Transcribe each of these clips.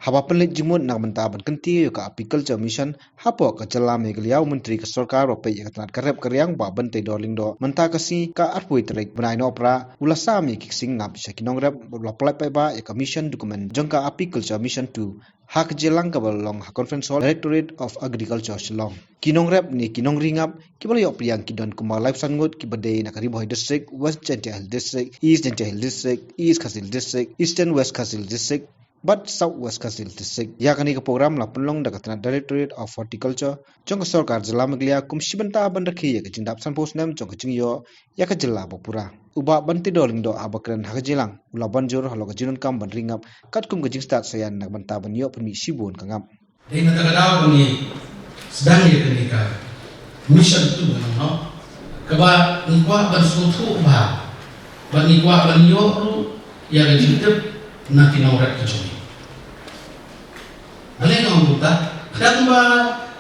haba pelit jimut nak benta ban kyntiew ka Apiculture Mission hapo ka Jylla megaliau menteri ke sarkar rope ya tanat karep karyang ba bente dorling do menta kasi ka arpui trek benai no pra ulasa mi ksing ngap saki nongrep la plai pai ba ya mission dokumen jangka Apiculture Mission 2 hak jelang ka balong ha conference hall Directorate of Agriculture Shillong kinongrep ni kinongringap kibalo priang kidon kuma life ngut ki bade na kariboy district West Kyntiew district East Kyntiew district East Khasil district Eastern West Khasil district but Southwest Khasil district ya kani ka program la penlong daga tanah Directorate of Horticulture jong sarkar Jylla meglia kum shibanta ban rakhi ya jindap san post nam jong jingyo ya ka Jylla bopura uba banti doling do abakran ha jelang ula banjur halo ka jinun kam ban ringap kat kum ka jing start sayan nak banta ban yo pemi sibun kangam dei na tagadaw ni sedang ya kani ka mission tu no kaba ngwa ban sutu ba ban ngwa ban yo ya ga jintep na nongrep ka jong Alay nga ang buta, kadang ba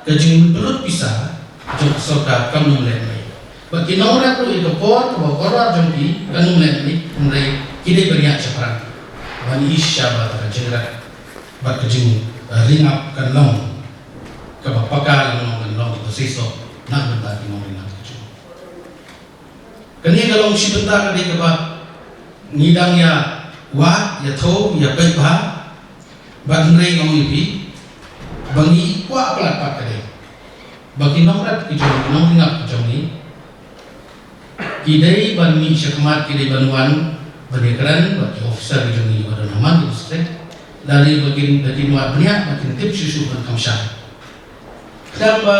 kajing berut pisah, jok soka kamu lemai. Bak nongrep tu itu por, bakora jongki kamu lemai, mulai kini beriak cepat. Bani isya bata kajingrat, bak kajing ringap kan long, kabapakal long kan long itu sesok nak benda nongrep kajing. Kini kalau si benda kadi kaba ngidang ya wa ya tho ya pepa, bak nrei ngom ipi. Bagi kuat pelapak kali, bagi nongrep kijong nongrep kijong ni, kidai bani syakmat kidai banuan bani keren bagi officer kijong ni pada nama district, dari bagi muat banyak bagi tip susu dan kamsah. Kenapa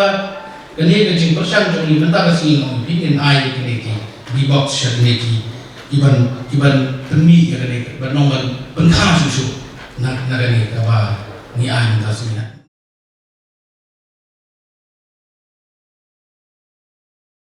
kini kijong persan kijong ni benda kasi ngom bikin air kini di box syak kini iban temi kini banong ban susu nak kini apa ni air tak semina.